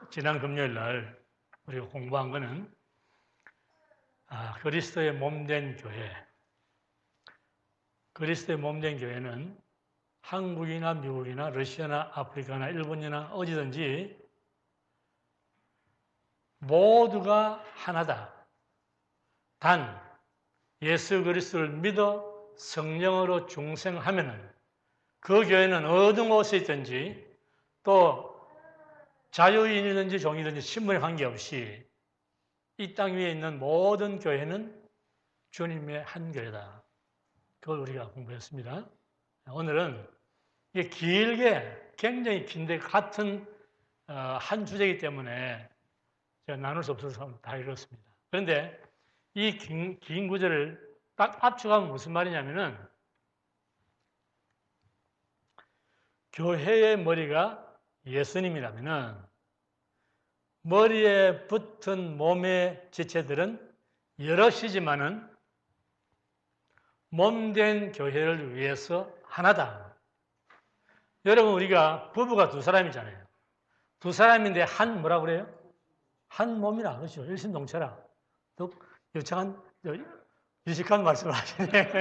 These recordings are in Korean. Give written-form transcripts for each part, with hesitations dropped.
지난 금요일 날 우리가 공부한 거는 그리스도의 몸된 교회. 그리스도의 몸된 교회는 한국이나 미국이나 러시아나 아프리카나 일본이나 어디든지 모두가 하나다. 단 예수 그리스도를 믿어 성령으로 중생하면은 그 교회는 어느 곳에 있든지 또 자유인이든지 종이든지 신분에 관계없이 이 땅 위에 있는 모든 교회는 주님의 한 교회다. 그걸 우리가 공부했습니다. 오늘은 이게 길게 굉장히 긴데 같은 한 주제이기 때문에 제가 나눌 수 없어서 다 읽었습니다. 그런데 이 긴 구절을 딱 압축하면 무슨 말이냐면은 교회의 머리가 예수님이라면은 머리에 붙은 몸의 지체들은 여럿이지만은 몸된 교회를 위해서 하나다. 여러분 우리가 부부가 두 사람이잖아요. 두 사람인데 한 뭐라 그래요? 한 몸이라 그러죠. 일심동체라. 또 유창한 유식한 말씀을 하시네.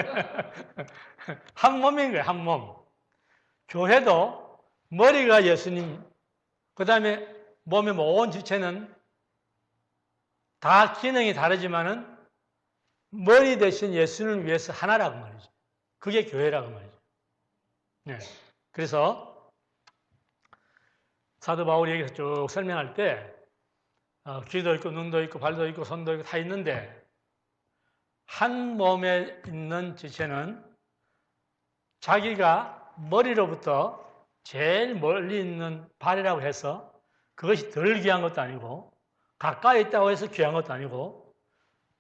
한 몸인 거예요. 한 몸. 교회도 머리가 예수님, 그 다음에 몸의 모든 지체는 다 기능이 다르지만은 머리 대신 예수님을 위해서 하나라고 말이죠. 그게 교회라고 말이죠. 네. 그래서 사도 바울이 여기서 쭉 설명할 때 귀도 있고 눈도 있고 발도 있고 손도 있고 다 있는데 한 몸에 있는 지체는 자기가 머리로부터 제일 멀리 있는 발이라고 해서 그것이 덜 귀한 것도 아니고 가까이 있다고 해서 귀한 것도 아니고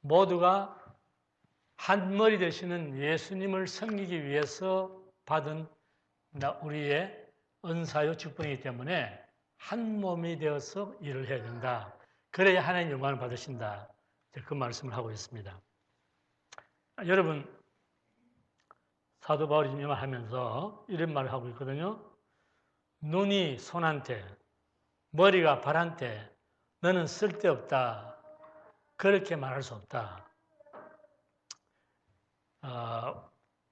모두가 한 머리 되시는 예수님을 섬기기 위해서 받은 우리의 은사요 직분이기 때문에 한 몸이 되어서 일을 해야 된다. 그래야 하나님 영광을 받으신다. 그 말씀을 하고 있습니다. 여러분 사도 바울이 이 말 하면서 이런 말을 하고 있거든요. 눈이 손한테 머리가 발한테 너는 쓸데없다. 그렇게 말할 수 없다.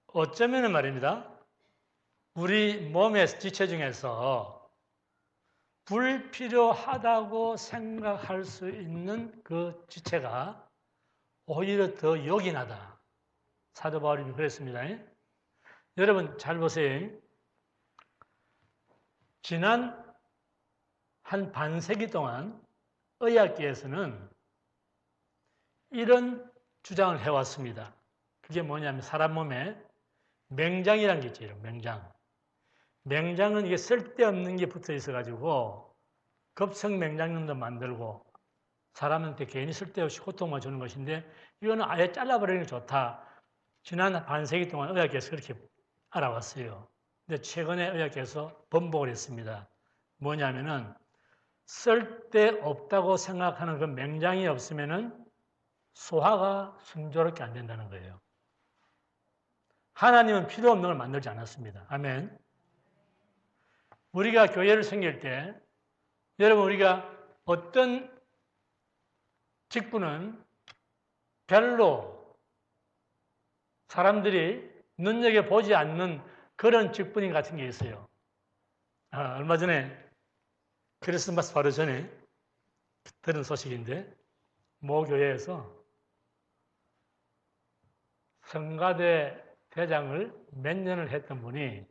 어쩌면 말입니다. 우리 몸의 지체 중에서 불필요하다고 생각할 수 있는 그 지체가 오히려 더 요긴하다. 사도 바울이 그랬습니다. 여러분 잘 보세요. 지난 한 반세기 동안 의학계에서는 이런 주장을 해왔습니다. 그게 뭐냐면 사람 몸에 맹장이라는 게 있죠. 맹장. 맹장은 이게 쓸데없는 게 붙어 있어가지고 급성맹장염도 만들고 사람한테 괜히 쓸데없이 고통만 주는 것인데 이거는 아예 잘라버리는 게 좋다. 지난 반세기 동안 의학계에서 그렇게 알아왔어요. 근데 최근에 의학계에서 번복을 했습니다. 뭐냐면은 쓸데없다고 생각하는 그 맹장이 없으면은 소화가 순조롭게 안 된다는 거예요. 하나님은 필요 없는 걸 만들지 않았습니다. 아멘. 우리가 교회를 섬길 때 여러분 우리가 어떤 직분은 별로 사람들이 눈여겨보지 않는 그런 직분인 같은 게 있어요. 얼마 전에 크리스마스 바로 전에 들은 소식인데 모 교회에서 성가대 대장을 몇 년을 했던 분이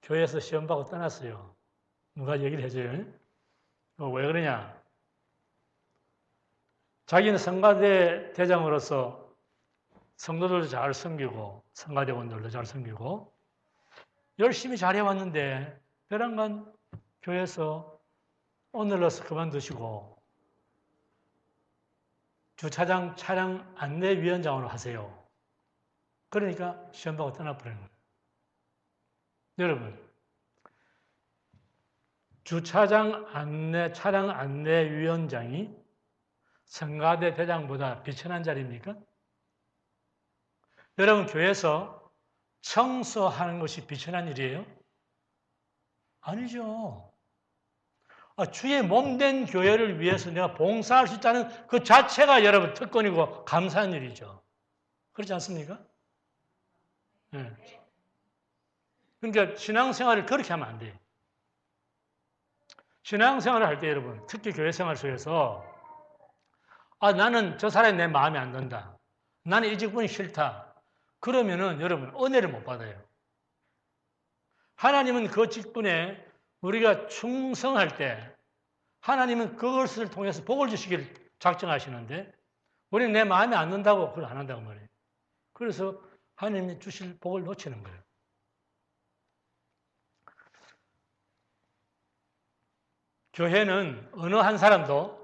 교회에서 시험 받고 떠났어요. 누가 얘기를 해줘요. 왜 그러냐? 자기는 성가대 대장으로서 성도들도 잘 섬기고 성가대원들도 잘 섬기고 열심히 잘해왔는데 벼랑간 교회에서 오늘로서 그만두시고 주차장 차량 안내위원장으로 하세요. 그러니까 시험 받고 떠나버리는 거예요. 여러분, 주차장 차량 안내위원장이 성가대 대장보다 비천한 자리입니까? 여러분, 교회에서 청소하는 것이 비천한 일이에요? 아니죠. 주의 몸된 교회를 위해서 내가 봉사할 수 있다는 그 자체가 여러분 특권이고 감사한 일이죠. 그렇지 않습니까? 네. 그러니까 신앙생활을 그렇게 하면 안 돼요. 신앙생활을 할 때 여러분, 특히 교회 생활 속에서 나는 저 사람이 내 마음에 안 든다. 나는 이 직분이 싫다. 그러면은 여러분 은혜를 못 받아요. 하나님은 그 직분에 우리가 충성할 때 하나님은 그것을 통해서 복을 주시기를 작정하시는데 우리는 내 마음에 안 든다고 그걸 안 한다고 말해요. 그래서 하나님이 주실 복을 놓치는 거예요. 교회는 어느 한 사람도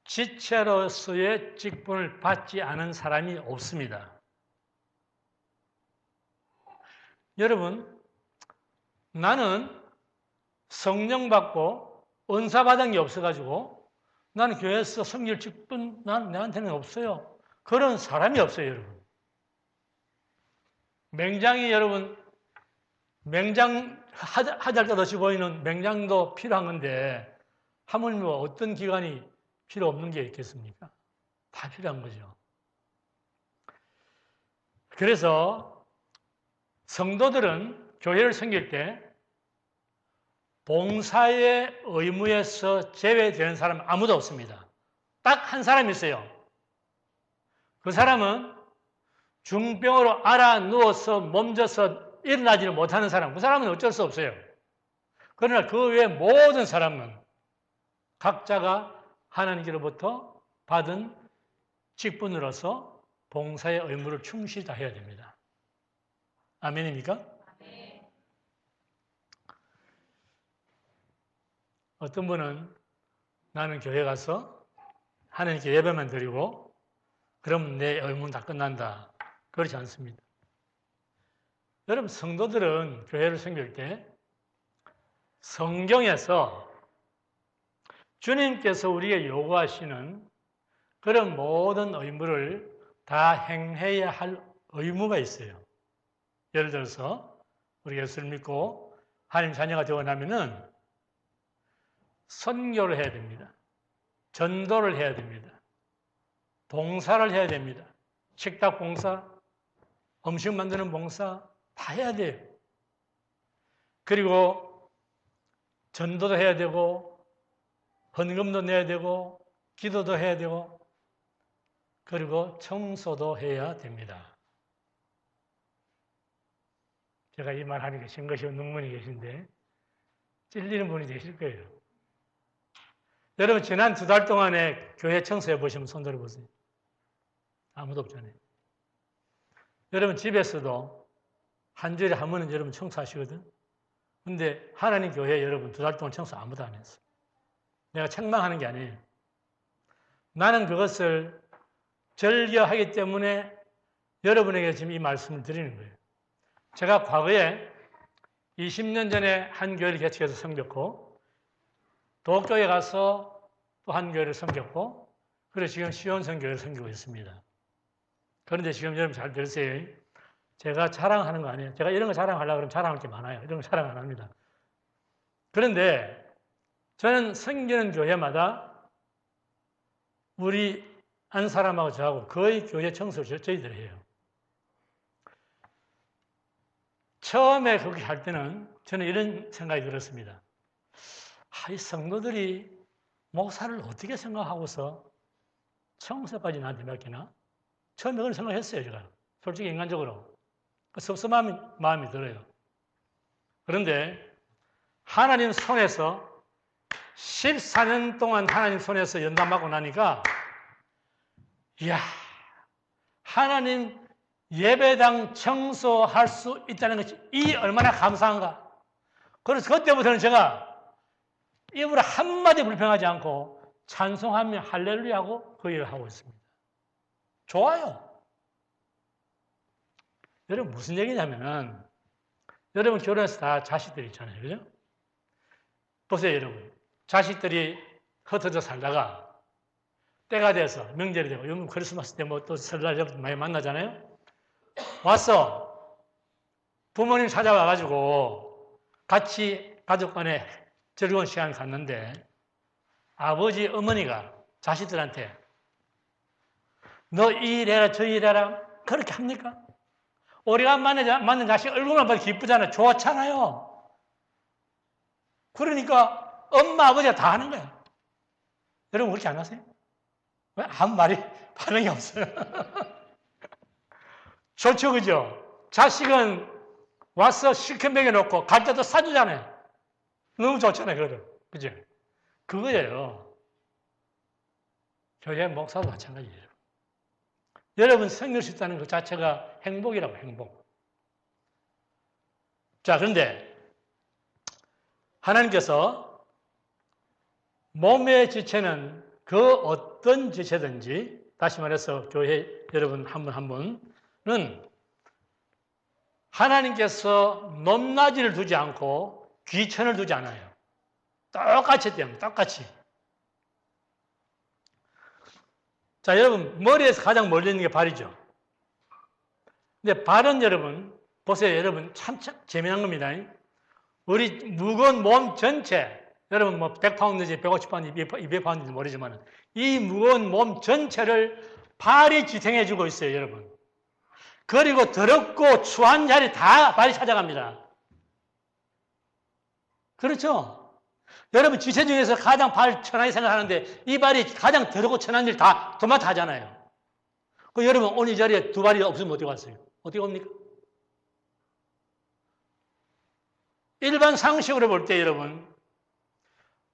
지체로서의 직분을 받지 않은 사람이 없습니다. 여러분, 나는 성령 받고 은사 받은 게 없어가지고 나는 교회에서 섬길 직분 나한테는 없어요. 그런 사람이 없어요, 여러분. 맹장이 여러분, 맹장 하잘것 없이 보이는 맹장도 필요한 건데 하물며 어떤 기관이 필요 없는 게 있겠습니까? 다 필요한 거죠. 그래서 성도들은 교회를 섬길 때 봉사의 의무에서 제외되는 사람은 아무도 없습니다. 딱 한 사람이 있어요. 그 사람은 중병으로 알아 누워서 몸져서 일어나지를 못하는 사람. 그 사람은 어쩔 수 없어요. 그러나 그 외 모든 사람은 각자가 하나님께로부터 받은 직분으로서 봉사의 의무를 충실히 다 해야 됩니다. 아멘입니까? 어떤 분은 나는 교회 가서 하나님께 예배만 드리고 그럼 내 의무는 다 끝난다. 그렇지 않습니다. 여러분 성도들은 교회를 섬길 때 성경에서 주님께서 우리에게 요구하시는 그런 모든 의무를 다 행해야 할 의무가 있어요. 예를 들어서 우리가 예수를 믿고 하나님 자녀가 되고 나면은 선교를 해야 됩니다. 전도를 해야 됩니다. 봉사를 해야 됩니다. 식탁 봉사, 음식 만드는 봉사 다 해야 돼요. 그리고 전도도 해야 되고 헌금도 내야 되고 기도도 해야 되고 그리고 청소도 해야 됩니다. 제가 이 말 하니까 신것이 없는 분이 계신데 찔리는 분이 계실 거예요. 여러분 지난 2달 동안에 교회 청소해 보시면 손 들어보세요. 아무도 없잖아요. 여러분 집에서도 한 주일에 한 번은 여러분 청소하시거든. 근데 하나님 교회 여러분 2달 동안 청소 아무도 안 했어. 내가 책망하는 게 아니에요. 나는 그것을 즐겨하기 때문에 여러분에게 지금 이 말씀을 드리는 거예요. 제가 과거에 20년 전에 한 교회를 개척해서 섬겼고 도쿄에 가서 또 한 교회를 섬겼고 그래서 지금 시온성교회를 섬기고 있습니다. 그런데 지금 여러분 잘 들으세요. 제가 자랑하는 거 아니에요. 제가 이런 거 자랑하려고 그러면 자랑할 게 많아요. 이런 거 자랑 안 합니다. 그런데 저는 섬기는 교회마다 우리 한 사람하고 저하고 거의 교회 청소를 저희들 해요. 처음에 그렇게 할 때는 저는 이런 생각이 들었습니다. 이 성도들이 목사를 어떻게 생각하고서 청소까지 나한테 맡기나? 처음에 그런 생각했어요, 제가. 솔직히 인간적으로. 섭섭한 마음이 들어요. 그런데 하나님 손에서 14년 동안 하나님 손에서 연단받고 나니까 이야, 하나님 예배당 청소할 수 있다는 것이 이 얼마나 감사한가. 그래서 그때부터는 제가 입으로 한마디 불평하지 않고 찬송하며 할렐루야하고 그 일을 하고 있습니다. 좋아요. 여러분 무슨 얘기냐면은 여러분 결혼해서 다 자식들 있잖아요. 그죠? 보세요 여러분. 자식들이 흩어져 살다가 때가 돼서 명절이 되고 요즘 크리스마스 때 뭐 또 설날 많이 만나잖아요. 와서 부모님 찾아와가지고 같이 가족 간에 즐거운 시간을 갖는데 아버지, 어머니가 자식들한테 너 이 일해라, 저 일해라 그렇게 합니까? 우리가 맞는 자식 얼굴만 봐도 기쁘잖아요. 좋잖아요. 그러니까 엄마, 아버지가 다 하는 거야. 여러분 그렇게 안 하세요? 왜 아무 말이 반응이 없어요? 좋죠, 그죠? 자식은 와서 실컷 먹여놓고 갈 때도 사주잖아요. 너무 좋잖아요, 그거를. 그죠? 그거예요. 교회 목사도 마찬가지예요. 여러분 섬길 수 있다는 것 자체가 행복이라고, 행복. 자, 그런데 하나님께서 몸의 지체는 그 어떤 지체든지, 다시 말해서 교회 여러분 한 분 한 분은 하나님께서 높낮이를 두지 않고 귀천을 두지 않아요. 똑같이 때문에, 똑같이. 자, 여러분, 머리에서 가장 멀리 있는 게 발이죠. 근데 발은 여러분, 보세요. 여러분, 참 재미난 겁니다. 우리 무거운 몸 전체, 여러분 뭐 100파운드인지 150파운드인지 200파운드인지 모르지만 이 무거운 몸 전체를 발이 지탱해주고 있어요, 여러분. 그리고 더럽고 추한 자리 다 발이 찾아갑니다. 그렇죠? 여러분 지체 중에서 가장 발 천하게 생각하는데 이 발이 가장 더럽고 천한 일 다 도맡아 하잖아요. 그 여러분 오늘 이 자리에 두 발이 없으면 어디 갔어요? 어디 옵니까? 일반 상식으로 볼 때 여러분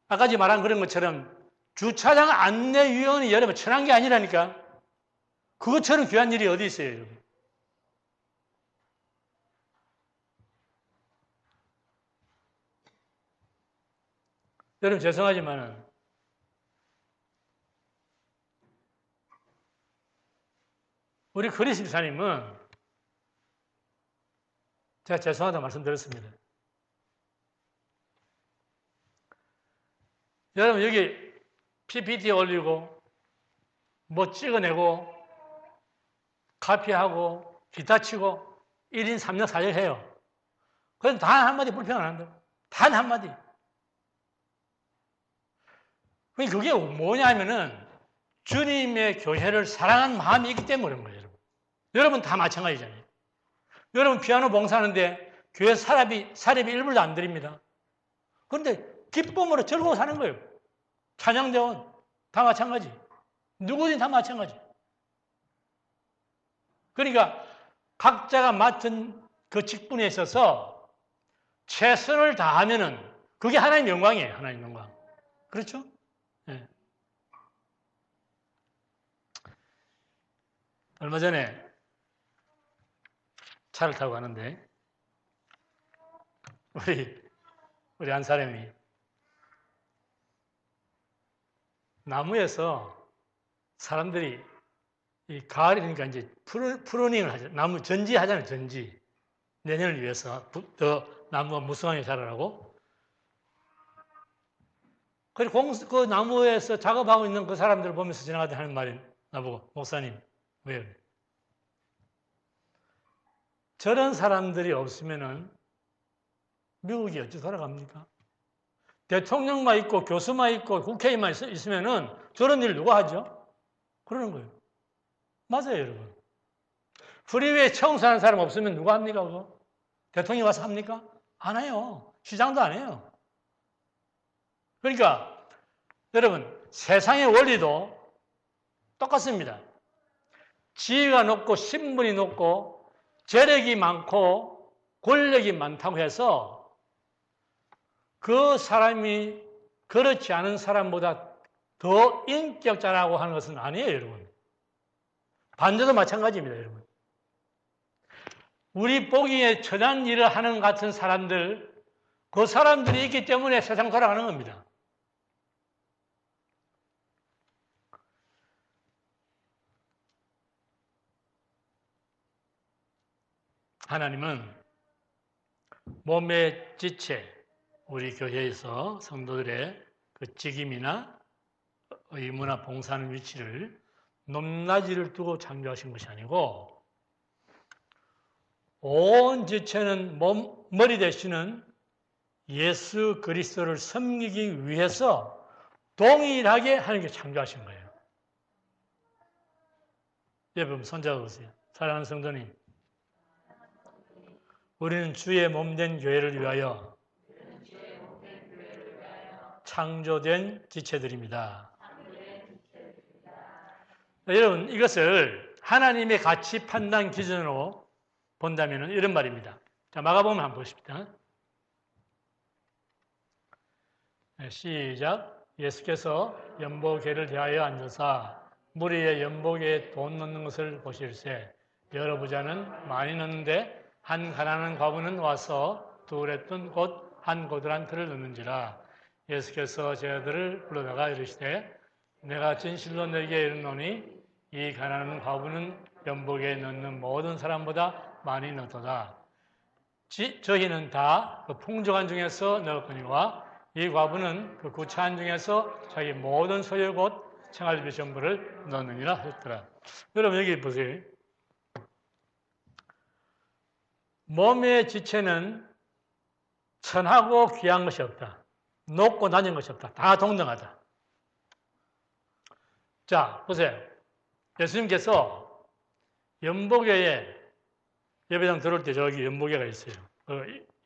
아까 말한 그런 것처럼 주차장 안내위원이 여러분 천한 게 아니라니까. 그것처럼 귀한 일이 어디 있어요, 여러분? 여러분 죄송하지만은 우리 그리스 집사님은 제가 죄송하다고 말씀드렸습니다. 여러분 여기 PPT 올리고 뭐 찍어내고 카피하고 기타 치고 1인 3역 4역 해요. 그래서 단 한마디 불평 안 한다. 단 한마디. 그게 뭐냐 하면은 주님의 교회를 사랑하는 마음이 있기 때문에 그런 거예요. 여러분 다 마찬가지잖아요. 여러분 피아노 봉사하는데 교회 사례비 1불도 안 드립니다. 그런데 기쁨으로 즐거워 사는 거예요. 찬양대원 다 마찬가지. 누구든 다 마찬가지. 그러니까 각자가 맡은 그 직분에 있어서 최선을 다하면은 그게 하나님의 영광이에요. 하나님의 영광. 그렇죠? 네. 얼마 전에 차를 타고 가는데 우리 한 사람이 나무에서 사람들이 이 가을이니까 이제 프루닝을 하죠. 나무 전지 하잖아요. 전지. 내년을 위해서 더 나무가 무성하게 자라라고. 그리고 그 나무에서 작업하고 있는 그 사람들을 보면서 지나가다 하는 말이 나보고 목사님 왜요? 저런 사람들이 없으면은 미국이 어찌 돌아갑니까? 대통령만 있고 교수만 있고 국회의만 있으면은 저런 일 누가 하죠? 그러는 거예요. 맞아요, 여러분. 프리웨이 청소하는 사람 없으면 누가 합니까, 그거? 대통령이 와서 합니까? 안 해요. 시장도 안 해요. 그러니까, 여러분, 세상의 원리도 똑같습니다. 지위가 높고, 신분이 높고, 재력이 많고, 권력이 많다고 해서 그 사람이 그렇지 않은 사람보다 더 인격자라고 하는 것은 아니에요, 여러분. 반대도 마찬가지입니다, 여러분. 우리 보기에 천한 일을 하는 같은 사람들, 그 사람들이 있기 때문에 세상 돌아가는 겁니다. 하나님은 몸의 지체, 우리 교회에서 성도들의 그 직임이나 의무나 봉사하는 위치를 높낮이를 두고 창조하신 것이 아니고 온 지체는 머리 되시는 예수 그리스도를 섬기기 위해서 동일하게 하나님께 창조하신 거예요. 여러분 손잡아 보세요. 사랑하는 성도님, 우리는 주의 몸된 교회를 위하여 창조된 지체들입니다. 여러분, 이것을 하나님의 가치 판단 기준으로 본다면 이런 말입니다. 자, 마가복음 한번 보십시다. 시작. 예수께서 연보계를 대하여 앉으사 무리의 연보계에 돈 넣는 것을 보실세. 여러 부자는 많이 넣는데 한 가난한 과부는 와서 두 랩돈 곧 한 고드란트를 넣는지라. 예수께서 제자들을 불러다가 이르시되 내가 진실로 너희에게 이르노니 이 가난한 과부는 연보계에 넣는 모든 사람보다 많이 넣도다. 저희는 다 그 풍족한 중에서 넣었거니와 이 과부는 그 구차한 중에서 자기 모든 소유 곧 생활비 전부를 넣느니라 했더라. 여러분 여기 보세요. 몸의 지체는 천하고 귀한 것이 없다. 높고 낮은 것이 없다. 다 동등하다. 자, 보세요. 예수님께서 연보계에 예배당 들어올 때 저기 연보계가 있어요.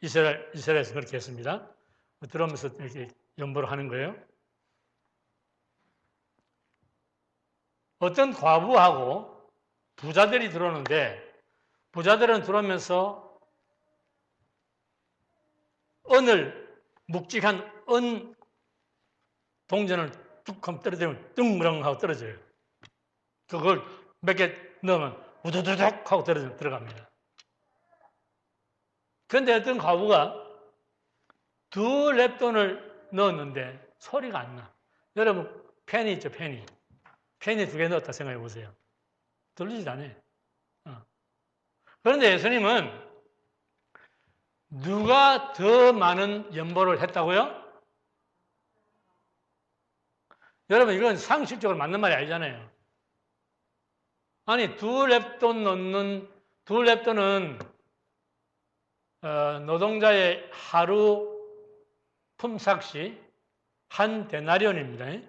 이스라엘에서 그렇게 했습니다. 들어오면서 이렇게 연보를 하는 거예요. 어떤 과부하고 부자들이 들어오는데 부자들은 들어오면서 은을 묵직한 은 동전을 뚝 하면 떨어뜨리면 뚱무렁 하고 떨어져요. 그걸 몇 개 넣으면 우두두둑 하고 들어갑니다. 그런데 어떤 과부가 두 랩돈을 넣었는데 소리가 안 나. 여러분 펜이 있죠, 펜이. 펜이 두 개 넣었다 생각해 보세요. 들리지 않아요. 그런데 예수님은 누가 더 많은 연보를 했다고요? 여러분 이건 상식적으로 맞는 말이 아니잖아요. 아니 두 랩돈은 노동자의 하루 품삯이 한 데나리온입니다.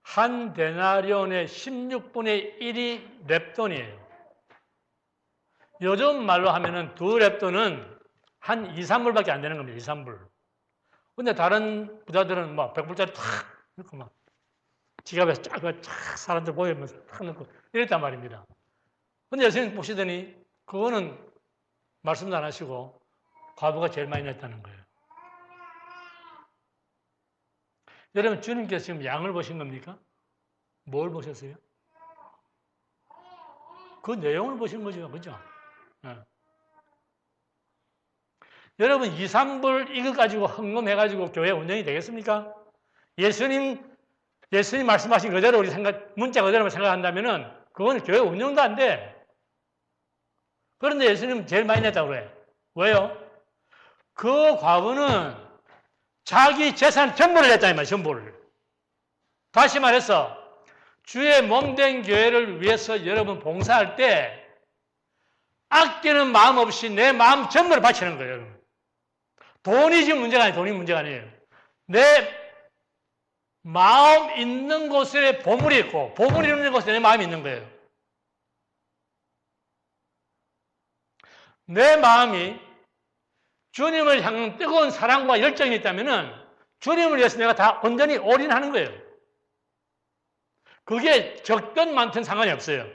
한 데나리온의 16분의 1이 랩돈이에요. 요즘 말로 하면은 두 랩돈은 한 2, 3불밖에 안 되는 겁니다. 2, 3불. 근데 다른 부자들은 막 100불짜리 탁 넣고 막 지갑에 쫙 사람들 보이면서 탁 넣고 이랬단 말입니다. 근데 예수님 보시더니 그거는 말씀도 안 하시고 과부가 제일 많이 냈다는 거예요. 여러분 주님께서 지금 양을 보신 겁니까? 뭘 보셨어요? 그 내용을 보신 거죠. 그죠? 네. 여러분 2, 3불 이거 가지고 헌금해가지고 교회 운영이 되겠습니까? 예수님 말씀하신 그대로 우리 문자 그대로 생각한다면은 그거는 교회 운영도 안 돼. 그런데 예수님 제일 많이 냈다고 그래. 왜요? 그 과부는 자기 재산 전부를 냈다 이 말이야. 전부를. 다시 말해서 주의 몸된 교회를 위해서 여러분 봉사할 때 아끼는 마음 없이 내 마음 전부를 바치는 거예요. 여러분. 돈이 지금 문제가 아니에요. 돈이 문제가 아니에요. 내 마음 있는 곳에 보물이 있고 보물이 있는 곳에 내 마음이 있는 거예요. 내 마음이 주님을 향한 뜨거운 사랑과 열정이 있다면은 주님을 위해서 내가 다 온전히 올인하는 거예요. 그게 적든 많든 상관이 없어요.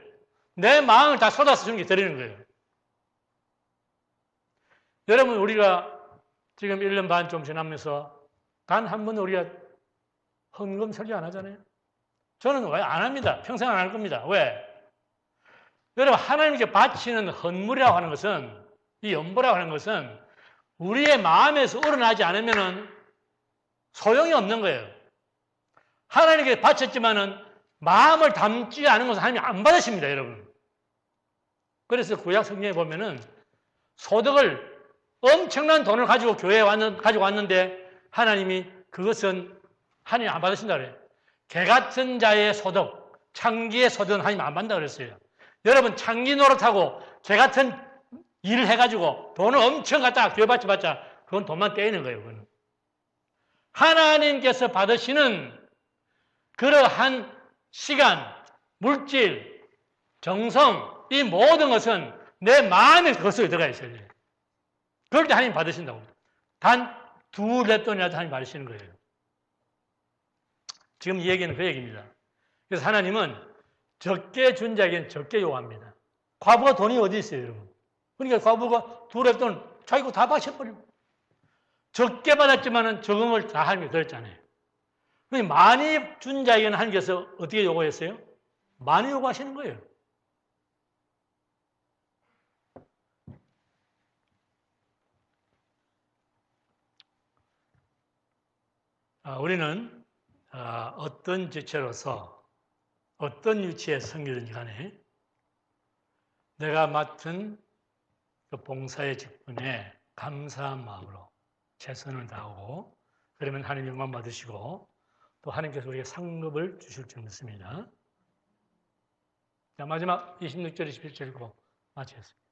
내 마음을 다 쏟아서 주님께 드리는 거예요. 여러분 우리가 지금 1년 반 좀 지나면서 단 한 번 우리가 헌금 설교 안 하잖아요. 저는 왜 안 합니다. 평생 안 할 겁니다. 왜? 여러분 하나님께 바치는 헌물이라고 하는 것은 이 연보라고 하는 것은 우리의 마음에서 우러나지 않으면 소용이 없는 거예요. 하나님께 바쳤지만은 마음을 담지 않은 것은 하나님이 안 받으십니다, 여러분. 그래서 구약 성경에 보면은 소득을 엄청난 돈을 가지고 교회에 가지고 왔는데 하나님이 그것은 하나님이 안 받으신다 그래요. 개 같은 자의 소득, 창기의 소득은 하나님 안 받는다 그랬어요. 여러분 창기 노릇하고 개 같은 일을 해가지고 돈을 엄청 갖다가 교회 받자 그건 돈만 떼이는 거예요. 그건. 하나님께서 받으시는 그러한 시간, 물질, 정성, 이 모든 것은 내 마음에 그것으로 들어가 있어야 돼요. 그럴 때 하나님 받으신다고. 단 두렙 돈이라도 하나님 받으시는 거예요. 지금 이 얘기는 그 얘기입니다. 그래서 하나님은 적게 준 자에게는 적게 요구합니다. 과부가 돈이 어디 있어요, 여러분? 그러니까 과부가 두렙 돈 자기가 다 바쳐버리고 적게 받았지만은 적응을 다 하는 게 그랬잖아요. 그러니까 많이 준 자에게는 하나님께서 어떻게 요구했어요? 많이 요구하시는 거예요. 우리는 어떤 지체로서 어떤 위치에 섬기든지 간에 내가 맡은 그 봉사의 직분에 감사한 마음으로 최선을 다하고 그러면 하나님 영광 받으시고 또 하나님께서 우리에게 상급을 주실 줄 믿습니다. 자, 마지막 26절, 27절 읽고 마치겠습니다.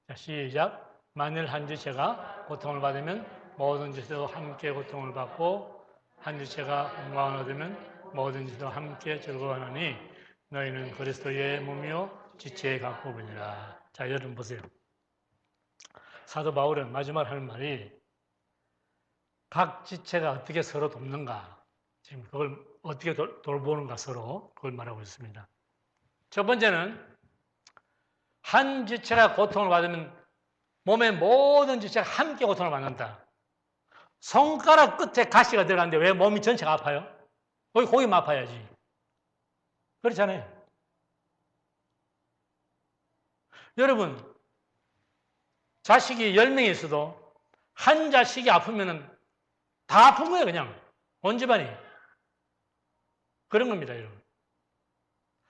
자, 시작. 만일 한 지체가 고통을 받으면 모든 지체도 함께 고통을 받고 한 지체가 건강을 얻으면 모든 지체도 함께 즐거워하노니 너희는 그리스도의 몸이요 지체의 각 부분이라. 자, 여러분 보세요. 사도 바울은 마지막으로 하는 말이 각 지체가 어떻게 서로 돕는가, 지금 그걸 어떻게 돌보는가 서로 그걸 말하고 있습니다. 첫 번째는 한 지체가 고통을 받으면 몸의 모든 지체가 함께 고통을 받는다. 손가락 끝에 가시가 들어가는데 왜 몸이 전체가 아파요? 거기만 아파야지. 그렇잖아요. 여러분, 자식이 10명이 있어도 한 자식이 아프면 다 아픈 거예요, 그냥. 온 집안이. 그런 겁니다, 여러분.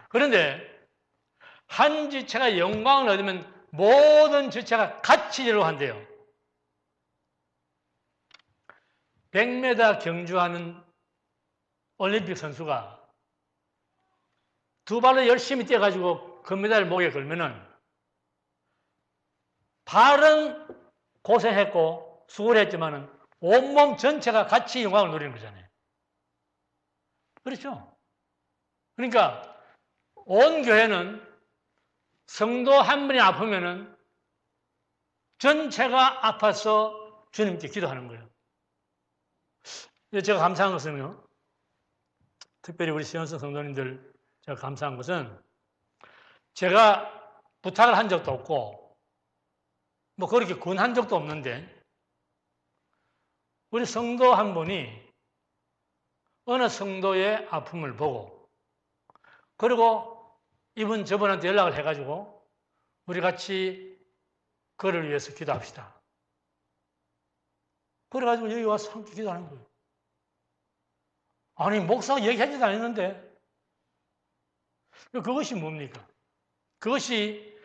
그런데 한 지체가 영광을 얻으면 모든 지체가 같이 일어한대요. 100m 경주하는 올림픽 선수가 두 발로 열심히 뛰어가지고 금메달을 목에 걸면은 발은 고생했고 수고를 했지만은 온몸 전체가 같이 영광을 누리는 거잖아요. 그렇죠? 그러니까 온 교회는 성도 한 분이 아프면은 전체가 아파서 주님께 기도하는 거예요. 제가 감사한 것은요, 특별히 우리 시원성 성도님들 제가 감사한 것은 제가 부탁을 한 적도 없고 뭐 그렇게 권한 적도 없는데 우리 성도 한 분이 어느 성도의 아픔을 보고 그리고 이분 저분한테 연락을 해가지고 우리 같이 그를 위해서 기도합시다. 그래가지고 여기 와서 함께 기도하는 거예요. 아니 목사가 얘기하지도 않았는데 그것이 뭡니까? 그것이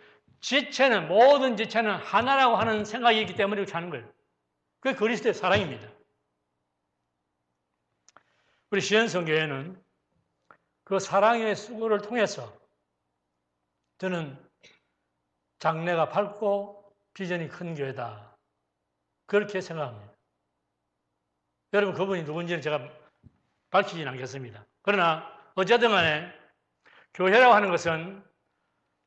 지체는 모든 지체는 하나라고 하는 생각이 있기 때문에 그렇게 하는 거예요. 그게 그리스도의 사랑입니다. 우리 시연성교회는 그 사랑의 수고를 통해서 저는 장래가 밝고 비전이 큰 교회다. 그렇게 생각합니다. 여러분 그분이 누군지는 제가 밝히지는 않겠습니다. 그러나 어쨌든 간에 교회라고 하는 것은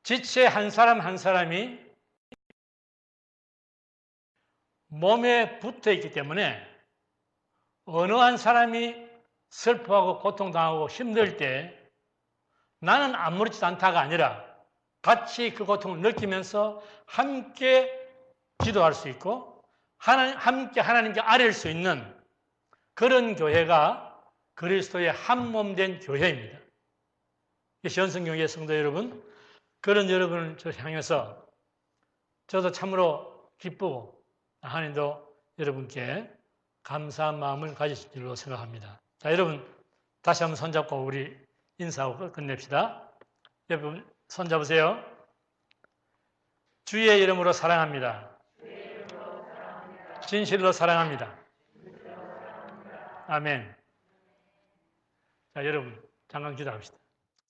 지체 한 사람 한 사람이 몸에 붙어 있기 때문에 어느 한 사람이 슬퍼하고 고통당하고 힘들 때 나는 아무렇지도 않다가 아니라 같이 그 고통을 느끼면서 함께 기도할 수 있고 함께 하나님께 아뢰일 수 있는 그런 교회가 그리스도의 한 몸 된 교회입니다. 시원성교회 성도 여러분, 그런 여러분을 향해서 저도 참으로 기쁘고 하나님도 여러분께 감사한 마음을 가지실 줄로 생각합니다. 자, 여러분 다시 한번 손잡고 우리 인사하고 끝냅시다. 여러분 손잡으세요. 주의 이름으로 사랑합니다. 진실로 사랑합니다. 아멘. 자, 여러분 잠깐 기도합시다.